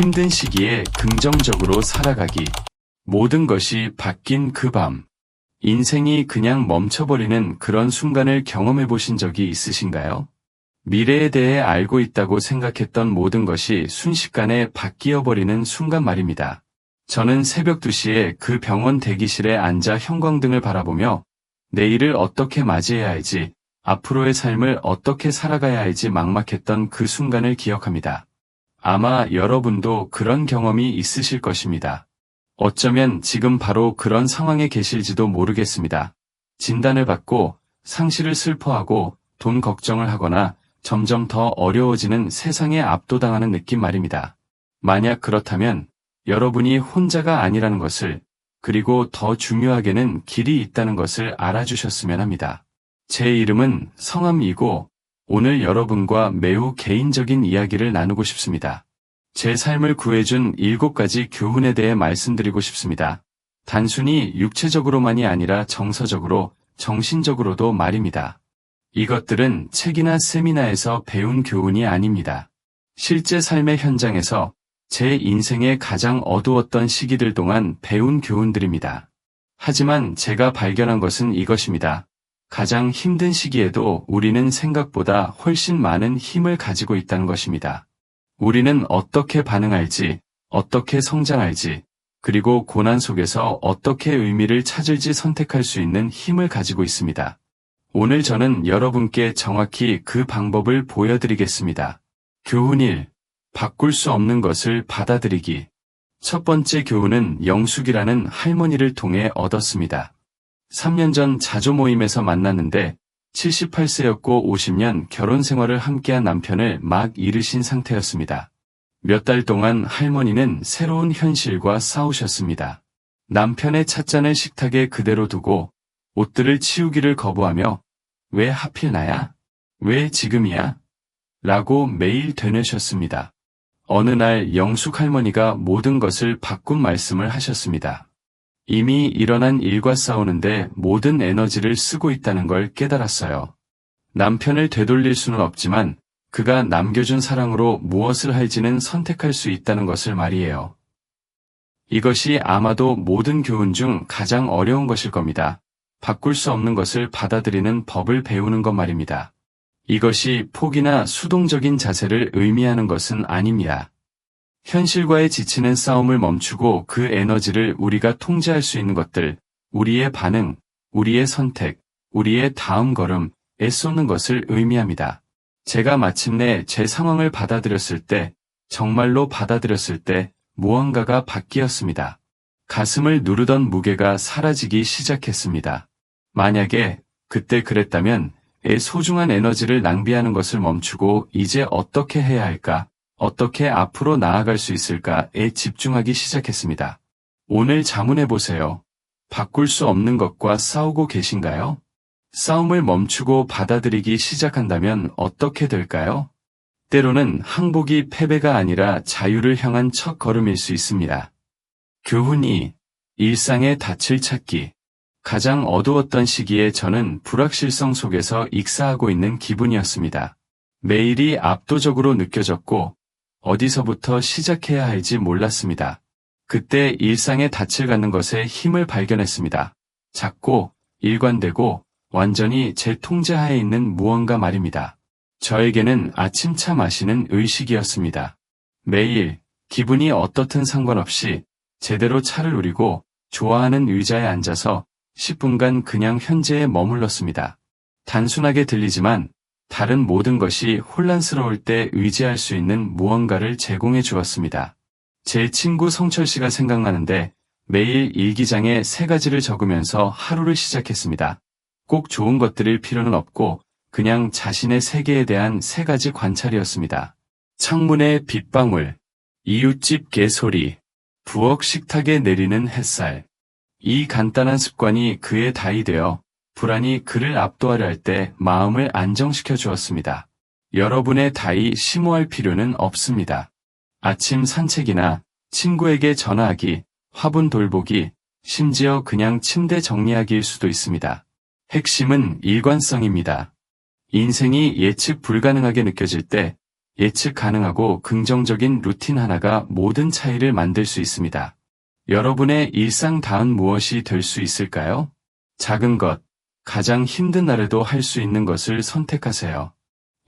힘든 시기에 긍정적으로 살아가기. 모든 것이 바뀐 그 밤. 인생이 그냥 멈춰버리는 그런 순간을 경험해 보신 적이 있으신가요? 미래에 대해 알고 있다고 생각했던 모든 것이 순식간에 바뀌어버리는 순간 말입니다. 저는 새벽 2시에 그 병원 대기실에 앉아 형광등을 바라보며 내일을 어떻게 맞이해야 할지, 앞으로의 삶을 어떻게 살아가야 할지 막막했던 그 순간을 기억합니다. 아마 여러분도 그런 경험이 있으실 것입니다. 어쩌면 지금 바로 그런 상황에 계실지도 모르겠습니다. 진단을 받고 상실을 슬퍼하고 돈 걱정을 하거나 점점 더 어려워지는 세상에 압도당하는 느낌 말입니다. 만약 그렇다면 여러분이 혼자가 아니라는 것을, 그리고 더 중요하게는 길이 있다는 것을 알아주셨으면 합니다. 제 이름은 성함이고 오늘 여러분과 매우 개인적인 이야기를 나누고 싶습니다. 제 삶을 구해준 7가지 교훈에 대해 말씀드리고 싶습니다. 단순히 육체적으로만이 아니라 정서적으로, 정신적으로도 말입니다. 이것들은 책이나 세미나에서 배운 교훈이 아닙니다. 실제 삶의 현장에서 제 인생의 가장 어두웠던 시기들 동안 배운 교훈들입니다. 하지만 제가 발견한 것은 이것입니다. 가장 힘든 시기에도 우리는 생각보다 훨씬 많은 힘을 가지고 있다는 것입니다. 우리는 어떻게 반응할지, 어떻게 성장할지, 그리고 고난 속에서 어떻게 의미를 찾을지 선택할 수 있는 힘을 가지고 있습니다. 오늘 저는 여러분께 정확히 그 방법을 보여드리겠습니다. 교훈 1. 바꿀 수 없는 것을 받아들이기. 첫 번째 교훈은 영숙이라는 할머니를 통해 얻었습니다. 3년 전 자조 모임에서 만났는데 78세였고 50년 결혼 생활을 함께한 남편을 막 잃으신 상태였습니다. 몇 달 동안 할머니는 새로운 현실과 싸우셨습니다. 남편의 찻잔을 식탁에 그대로 두고 옷들을 치우기를 거부하며 왜 하필 나야? 왜 지금이야? 라고 매일 되뇌셨습니다. 어느 날 영숙 할머니가 모든 것을 바꾼 말씀을 하셨습니다. 이미 일어난 일과 싸우는데 모든 에너지를 쓰고 있다는 걸 깨달았어요. 남편을 되돌릴 수는 없지만 그가 남겨준 사랑으로 무엇을 할지는 선택할 수 있다는 것을 말이에요. 이것이 아마도 모든 교훈 중 가장 어려운 것일 겁니다. 바꿀 수 없는 것을 받아들이는 법을 배우는 것 말입니다. 이것이 포기나 수동적인 자세를 의미하는 것은 아닙니다. 현실과의 지치는 싸움을 멈추고 그 에너지를 우리가 통제할 수 있는 것들, 우리의 반응, 우리의 선택, 우리의 다음 걸음에 쏟는 것을 의미합니다. 제가 마침내 제 상황을 받아들였을 때, 정말로 받아들였을 때 무언가가 바뀌었습니다. 가슴을 누르던 무게가 사라지기 시작했습니다. 만약에 그때 그랬다면 소중한 에너지를 낭비하는 것을 멈추고 이제 어떻게 해야 할까? 어떻게 앞으로 나아갈 수 있을까에 집중하기 시작했습니다. 오늘 자문해보세요. 바꿀 수 없는 것과 싸우고 계신가요? 싸움을 멈추고 받아들이기 시작한다면 어떻게 될까요? 때로는 항복이 패배가 아니라 자유를 향한 첫 걸음일 수 있습니다. 교훈 2. 일상의 닻을 찾기. 가장 어두웠던 시기에 저는 불확실성 속에서 익사하고 있는 기분이었습니다. 매일이 압도적으로 느껴졌고 어디서부터 시작해야 할지 몰랐습니다. 그때 일상의 닻을 갖는 것에 힘을 발견했습니다. 작고 일관되고 완전히 제 통제하에 있는 무언가 말입니다. 저에게는 아침차 마시는 의식이었습니다. 매일 기분이 어떻든 상관없이 제대로 차를 우리고 좋아하는 의자에 앉아서 10분간 그냥 현재에 머물렀습니다. 단순하게 들리지만 다른 모든 것이 혼란스러울 때 의지할 수 있는 무언가를 제공해 주었습니다. 제 친구 성철 씨가 생각나는데 매일 일기장에 3가지를 적으면서 하루를 시작했습니다. 꼭 좋은 것들일 필요는 없고 그냥 자신의 세계에 대한 3가지 관찰이었습니다. 창문의 빗방울, 이웃집 개소리, 부엌 식탁에 내리는 햇살. 이 간단한 습관이 그의 다이 되어 불안이 그를 압도하려 할 때 마음을 안정시켜 주었습니다. 여러분의 다이 심오할 필요는 없습니다. 아침 산책이나 친구에게 전화하기, 화분 돌보기, 심지어 그냥 침대 정리하기일 수도 있습니다. 핵심은 일관성입니다. 인생이 예측 불가능하게 느껴질 때 예측 가능하고 긍정적인 루틴 하나가 모든 차이를 만들 수 있습니다. 여러분의 일상 다음 무엇이 될 수 있을까요? 작은 것, 가장 힘든 날에도 할 수 있는 것을 선택하세요.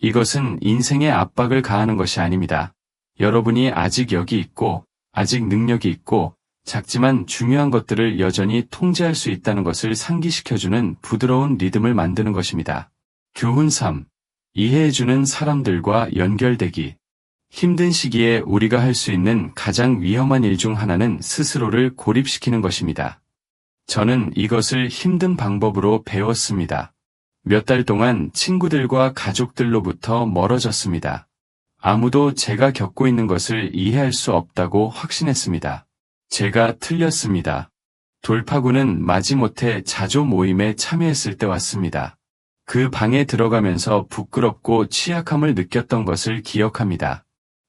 이것은 인생에 압박을 가하는 것이 아닙니다. 여러분이 아직 여기 있고, 아직 능력이 있고, 작지만 중요한 것들을 여전히 통제할 수 있다는 것을 상기시켜주는 부드러운 리듬을 만드는 것입니다. 교훈 3. 이해해주는 사람들과 연결되기. 힘든 시기에 우리가 할 수 있는 가장 위험한 일 중 하나는 스스로를 고립시키는 것입니다. 저는 이것을 힘든 방법으로 배웠습니다. 몇 달 동안 친구들과 가족들로부터 멀어졌습니다. 아무도 제가 겪고 있는 것을 이해할 수 없다고 확신했습니다. 제가 틀렸습니다. 돌파구는 마지못해 자조 모임에 참여했을 때 왔습니다. 그 방에 들어가면서 부끄럽고 취약함을 느꼈던 것을 기억합니다.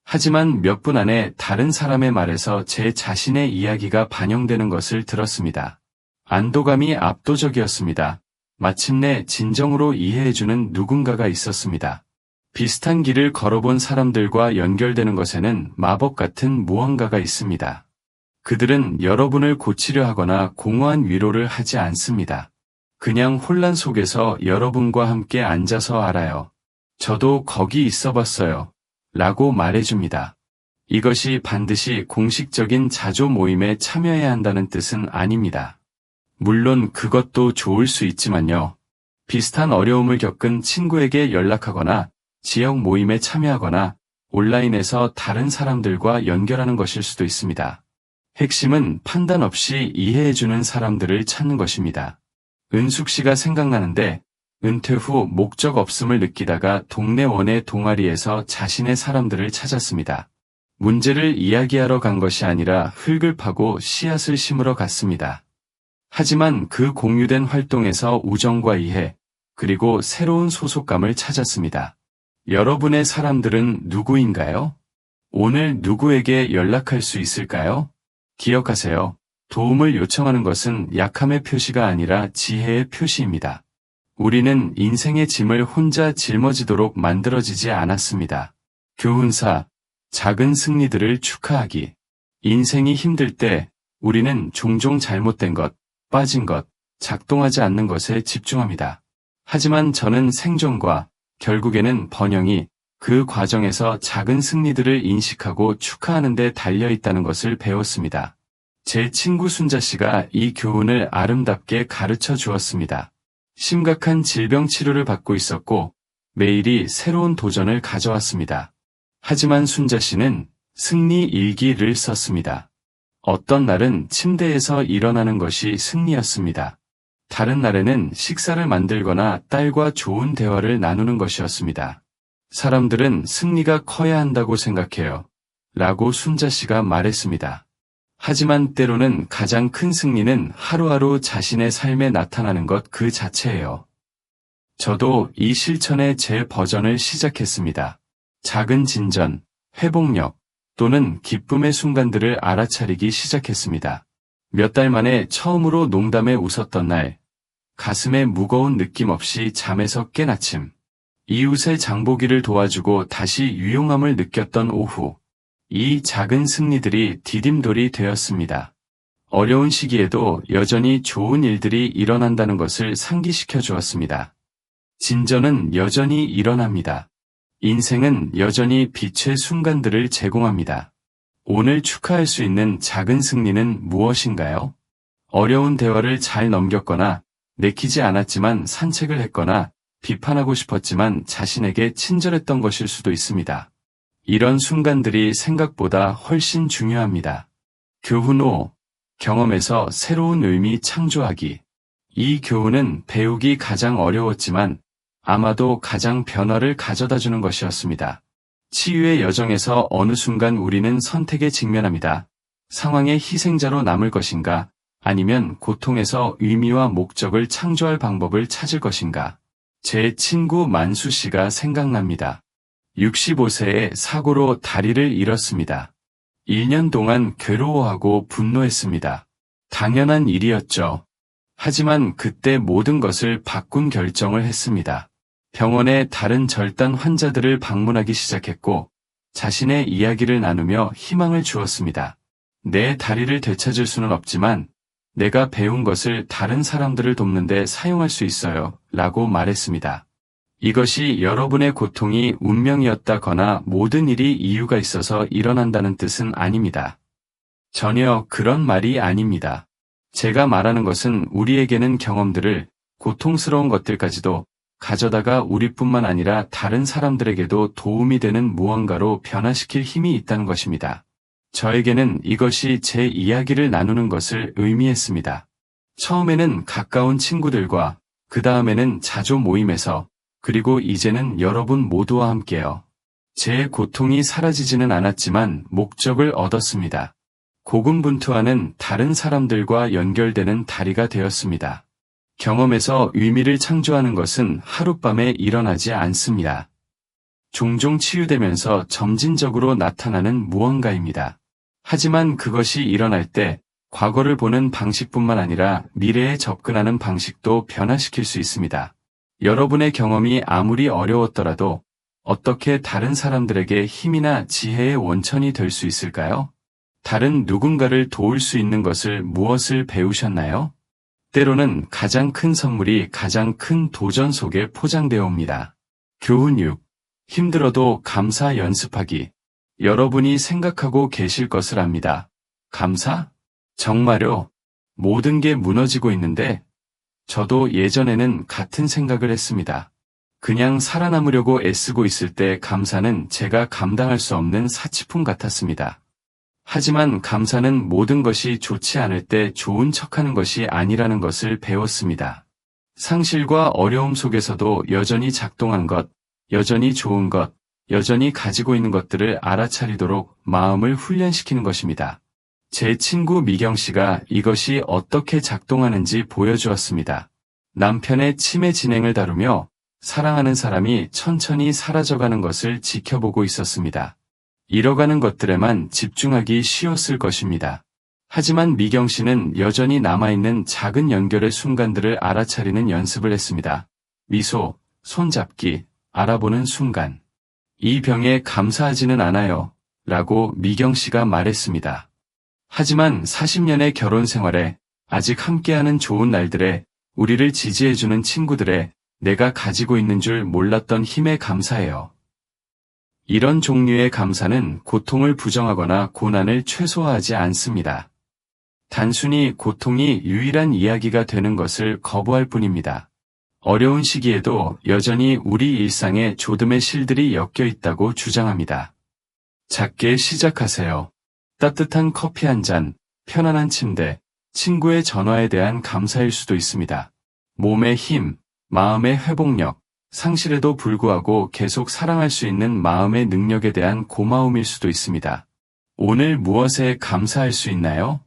하지만 몇 분 안에 다른 사람의 말에서 제 자신의 이야기가 반영되는 것을 들었습니다. 안도감이 압도적이었습니다. 마침내 진정으로 이해해주는 누군가가 있었습니다. 비슷한 길을 걸어본 사람들과 연결되는 것에는 마법 같은 무언가가 있습니다. 그들은 여러분을 고치려 하거나 공허한 위로를 하지 않습니다. 그냥 혼란 속에서 여러분과 함께 앉아서 알아요. 저도 거기 있어 봤어요. 라고 말해줍니다. 이것이 반드시 공식적인 자조 모임에 참여해야 한다는 뜻은 아닙니다. 물론 그것도 좋을 수 있지만요. 비슷한 어려움을 겪은 친구에게 연락하거나 지역 모임에 참여하거나 온라인에서 다른 사람들과 연결하는 것일 수도 있습니다. 핵심은 판단 없이 이해해주는 사람들을 찾는 것입니다. 은숙 씨가 생각나는데 은퇴 후 목적 없음을 느끼다가 동네 원예 동아리에서 자신의 사람들을 찾았습니다. 문제를 이야기하러 간 것이 아니라 흙을 파고 씨앗을 심으러 갔습니다. 하지만 그 공유된 활동에서 우정과 이해, 그리고 새로운 소속감을 찾았습니다. 여러분의 사람들은 누구인가요? 오늘 누구에게 연락할 수 있을까요? 기억하세요. 도움을 요청하는 것은 약함의 표시가 아니라 지혜의 표시입니다. 우리는 인생의 짐을 혼자 짊어지도록 만들어지지 않았습니다. 교훈 4. 작은 승리들을 축하하기. 인생이 힘들 때 우리는 종종 잘못된 것, 빠진 것, 작동하지 않는 것에 집중합니다. 하지만 저는 생존과 결국에는 번영이 그 과정에서 작은 승리들을 인식하고 축하하는 데 달려 있다는 것을 배웠습니다. 제 친구 순자 씨가 이 교훈을 아름답게 가르쳐 주었습니다. 심각한 질병 치료를 받고 있었고 매일이 새로운 도전을 가져왔습니다. 하지만 순자 씨는 승리 일기를 썼습니다. 어떤 날은 침대에서 일어나는 것이 승리였습니다. 다른 날에는 식사를 만들거나 딸과 좋은 대화를 나누는 것이었습니다. 사람들은 승리가 커야 한다고 생각해요. 라고 순자 씨가 말했습니다. 하지만 때로는 가장 큰 승리는 하루하루 자신의 삶에 나타나는 것 그 자체예요. 저도 이 실천의 제 버전을 시작했습니다. 작은 진전, 회복력, 또는 기쁨의 순간들을 알아차리기 시작했습니다. 몇 달 만에 처음으로 농담에 웃었던 날, 가슴에 무거운 느낌 없이 잠에서 깬 아침, 이웃의 장보기를 도와주고 다시 유용함을 느꼈던 오후, 이 작은 승리들이 디딤돌이 되었습니다. 어려운 시기에도 여전히 좋은 일들이 일어난다는 것을 상기시켜 주었습니다. 진전은 여전히 일어납니다. 인생은 여전히 빛의 순간들을 제공합니다. 오늘 축하할 수 있는 작은 승리는 무엇인가요? 어려운 대화를 잘 넘겼거나, 내키지 않았지만 산책을 했거나, 비판하고 싶었지만 자신에게 친절했던 것일 수도 있습니다. 이런 순간들이 생각보다 훨씬 중요합니다. 교훈 5. 경험에서 새로운 의미 창조하기. 이 교훈은 배우기 가장 어려웠지만 아마도 가장 변화를 가져다주는 것이었습니다. 치유의 여정에서 어느 순간 우리는 선택에 직면합니다. 상황의 희생자로 남을 것인가, 아니면 고통에서 의미와 목적을 창조할 방법을 찾을 것인가. 제 친구 만수 씨가 생각납니다. 65세에 사고로 다리를 잃었습니다. 1년 동안 괴로워하고 분노했습니다. 당연한 일이었죠. 하지만 그때 모든 것을 바꾼 결정을 했습니다. 병원의 다른 절단 환자들을 방문하기 시작했고 자신의 이야기를 나누며 희망을 주었습니다. 내 다리를 되찾을 수는 없지만 내가 배운 것을 다른 사람들을 돕는 데 사용할 수 있어요. 라고 말했습니다. 이것이 여러분의 고통이 운명이었다거나 모든 일이 이유가 있어서 일어난다는 뜻은 아닙니다. 전혀 그런 말이 아닙니다. 제가 말하는 것은 우리에게는 경험들을, 고통스러운 것들까지도 가져다가 우리뿐만 아니라 다른 사람들에게도 도움이 되는 무언가로 변화시킬 힘이 있다는 것입니다. 저에게는 이것이 제 이야기를 나누는 것을 의미했습니다. 처음에는 가까운 친구들과, 그 다음에는 자조 모임에서, 그리고 이제는 여러분 모두와 함께요. 제 고통이 사라지지는 않았지만 목적을 얻었습니다. 고군분투하는 다른 사람들과 연결되는 다리가 되었습니다. 경험에서 의미를 창조하는 것은 하룻밤에 일어나지 않습니다. 종종 치유되면서 점진적으로 나타나는 무언가입니다. 하지만 그것이 일어날 때 과거를 보는 방식뿐만 아니라 미래에 접근하는 방식도 변화시킬 수 있습니다. 여러분의 경험이 아무리 어려웠더라도 어떻게 다른 사람들에게 힘이나 지혜의 원천이 될 수 있을까요? 다른 누군가를 도울 수 있는 것을 무엇을 배우셨나요? 때로는 가장 큰 선물이 가장 큰 도전 속에 포장되어 옵니다. 교훈 6. 힘들어도 감사 연습하기. 여러분이 생각하고 계실 것을 압니다. 감사? 정말요? 모든 게 무너지고 있는데 저도 예전에는 같은 생각을 했습니다. 그냥 살아남으려고 애쓰고 있을 때 감사는 제가 감당할 수 없는 사치품 같았습니다. 하지만 감사는 모든 것이 좋지 않을 때 좋은 척하는 것이 아니라는 것을 배웠습니다. 상실과 어려움 속에서도 여전히 작동한 것, 여전히 좋은 것, 여전히 가지고 있는 것들을 알아차리도록 마음을 훈련시키는 것입니다. 제 친구 미경 씨가 이것이 어떻게 작동하는지 보여주었습니다. 남편의 치매 진행을 다루며 사랑하는 사람이 천천히 사라져가는 것을 지켜보고 있었습니다. 잃어가는 것들에만 집중하기 쉬웠을 것입니다. 하지만 미경 씨는 여전히 남아있는 작은 연결의 순간들을 알아차리는 연습을 했습니다. 미소, 손잡기, 알아보는 순간. 이 병에 감사하지는 않아요. 라고 미경 씨가 말했습니다. 하지만 40년의 결혼 생활에 아직 함께하는 좋은 날들에 우리를 지지해주는 친구들의 내가 가지고 있는 줄 몰랐던 힘에 감사해요. 이런 종류의 감사는 고통을 부정하거나 고난을 최소화하지 않습니다. 단순히 고통이 유일한 이야기가 되는 것을 거부할 뿐입니다. 어려운 시기에도 여전히 우리 일상에 조금의 실들이 엮여 있다고 주장합니다. 작게 시작하세요. 따뜻한 커피 한 잔, 편안한 침대, 친구의 전화에 대한 감사일 수도 있습니다. 몸의 힘, 마음의 회복력, 상실에도 불구하고 계속 사랑할 수 있는 마음의 능력에 대한 고마움일 수도 있습니다. 오늘 무엇에 감사할 수 있나요?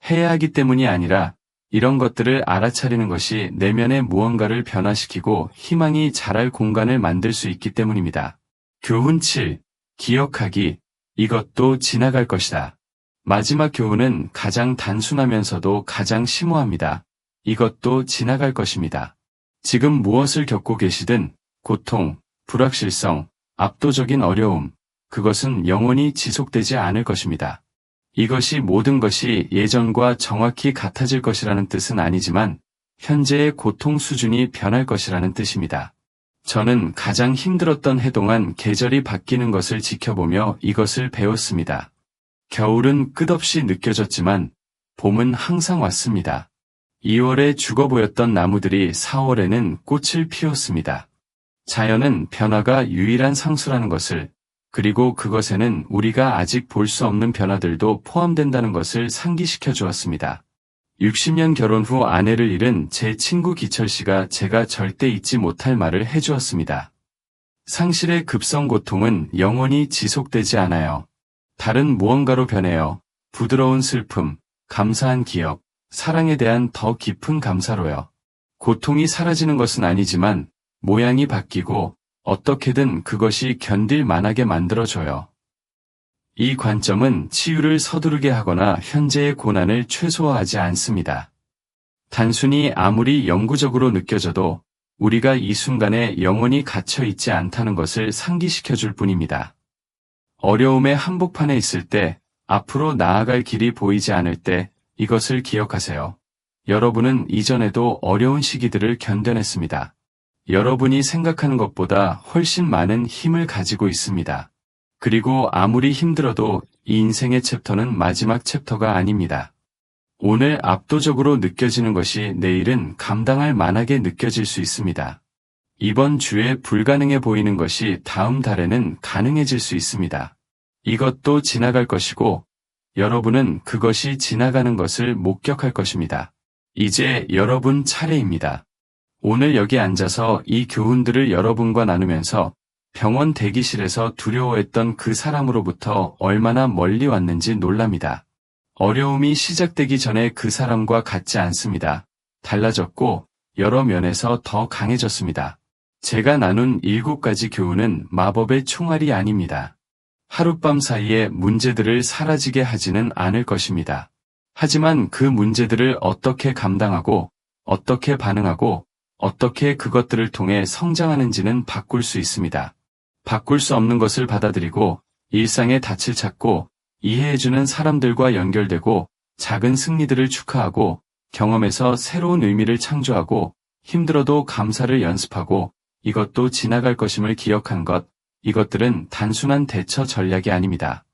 해야 하기 때문이 아니라 이런 것들을 알아차리는 것이 내면의 무언가를 변화시키고 희망이 자랄 공간을 만들 수 있기 때문입니다. 교훈 7. 기억하기. 이것도 지나갈 것이다. 마지막 교훈은 가장 단순하면서도 가장 심오합니다. 이것도 지나갈 것입니다. 지금 무엇을 겪고 계시든 고통, 불확실성, 압도적인 어려움, 그것은 영원히 지속되지 않을 것입니다. 이것이 모든 것이 예전과 정확히 같아질 것이라는 뜻은 아니지만 현재의 고통 수준이 변할 것이라는 뜻입니다. 저는 가장 힘들었던 해 동안 계절이 바뀌는 것을 지켜보며 이것을 배웠습니다. 겨울은 끝없이 느껴졌지만 봄은 항상 왔습니다. 2월에 죽어 보였던 나무들이 4월에는 꽃을 피웠습니다. 자연은 변화가 유일한 상수라는 것을, 그리고 그것에는 우리가 아직 볼 수 없는 변화들도 포함된다는 것을 상기시켜 주었습니다. 60년 결혼 후 아내를 잃은 제 친구 기철 씨가 제가 절대 잊지 못할 말을 해주었습니다. 상실의 급성 고통은 영원히 지속되지 않아요. 다른 무언가로 변해요. 부드러운 슬픔, 감사한 기억, 사랑에 대한 더 깊은 감사로요. 고통이 사라지는 것은 아니지만 모양이 바뀌고 어떻게든 그것이 견딜 만하게 만들어줘요. 이 관점은 치유를 서두르게 하거나 현재의 고난을 최소화하지 않습니다. 단순히 아무리 영구적으로 느껴져도 우리가 이 순간에 영원히 갇혀 있지 않다는 것을 상기시켜 줄 뿐입니다. 어려움의 한복판에 있을 때, 앞으로 나아갈 길이 보이지 않을 때 이것을 기억하세요. 여러분은 이전에도 어려운 시기들을 견뎌냈습니다. 여러분이 생각하는 것보다 훨씬 많은 힘을 가지고 있습니다. 그리고 아무리 힘들어도 이 인생의 챕터는 마지막 챕터가 아닙니다. 오늘 압도적으로 느껴지는 것이 내일은 감당할 만하게 느껴질 수 있습니다. 이번 주에 불가능해 보이는 것이 다음 달에는 가능해질 수 있습니다. 이것도 지나갈 것이고 여러분은 그것이 지나가는 것을 목격할 것입니다. 이제 여러분 차례입니다. 오늘 여기 앉아서 이 교훈들을 여러분과 나누면서 병원 대기실에서 두려워했던 그 사람으로부터 얼마나 멀리 왔는지 놀랍니다. 어려움이 시작되기 전에 그 사람과 같지 않습니다. 달라졌고 여러 면에서 더 강해졌습니다. 제가 나눈 7가지 교훈은 마법의 총알이 아닙니다. 하룻밤 사이에 문제들을 사라지게 하지는 않을 것입니다. 하지만 그 문제들을 어떻게 감당하고 어떻게 반응하고 어떻게 그것들을 통해 성장하는지는 바꿀 수 있습니다. 바꿀 수 없는 것을 받아들이고 일상의 닻을 찾고 이해해주는 사람들과 연결되고 작은 승리들을 축하하고 경험에서 새로운 의미를 창조하고 힘들어도 감사를 연습하고 이것도 지나갈 것임을 기억한 것, 이것들은 단순한 대처 전략이 아닙니다.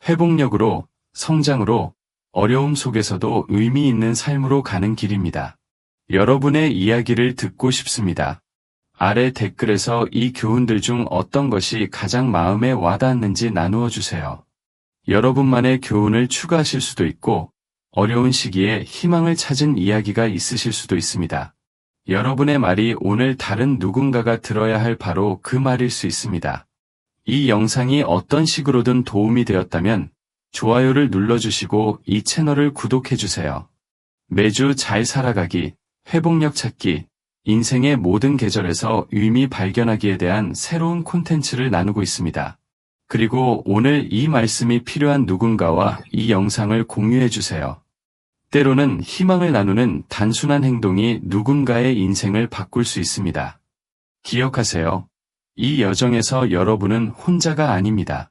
회복력으로, 성장으로, 어려움 속에서도 의미 있는 삶으로 가는 길입니다. 여러분의 이야기를 듣고 싶습니다. 아래 댓글에서 이 교훈들 중 어떤 것이 가장 마음에 와닿았는지 나누어 주세요. 여러분만의 교훈을 추가하실 수도 있고 어려운 시기에 희망을 찾은 이야기가 있으실 수도 있습니다. 여러분의 말이 오늘 다른 누군가가 들어야 할 바로 그 말일 수 있습니다. 이 영상이 어떤 식으로든 도움이 되었다면 좋아요를 눌러주시고 이 채널을 구독해주세요. 매주 잘 살아가기, 회복력 찾기, 인생의 모든 계절에서 의미 발견하기에 대한 새로운 콘텐츠를 나누고 있습니다. 그리고 오늘 이 말씀이 필요한 누군가와 이 영상을 공유해주세요. 때로는 희망을 나누는 단순한 행동이 누군가의 인생을 바꿀 수 있습니다. 기억하세요. 이 여정에서 여러분은 혼자가 아닙니다.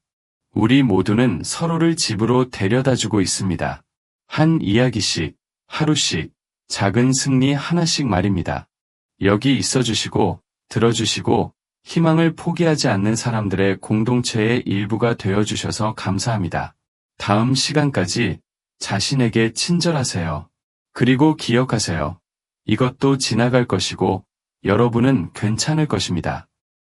우리 모두는 서로를 집으로 데려다주고 있습니다. 한 이야기씩, 하루씩, 작은 승리 하나씩 말입니다. 여기 있어주시고, 들어주시고, 희망을 포기하지 않는 사람들의 공동체의 일부가 되어주셔서 감사합니다. 다음 시간까지 자신에게 친절하세요. 그리고 기억하세요. 이것도 지나갈 것이고, 여러분은 괜찮을 것입니다.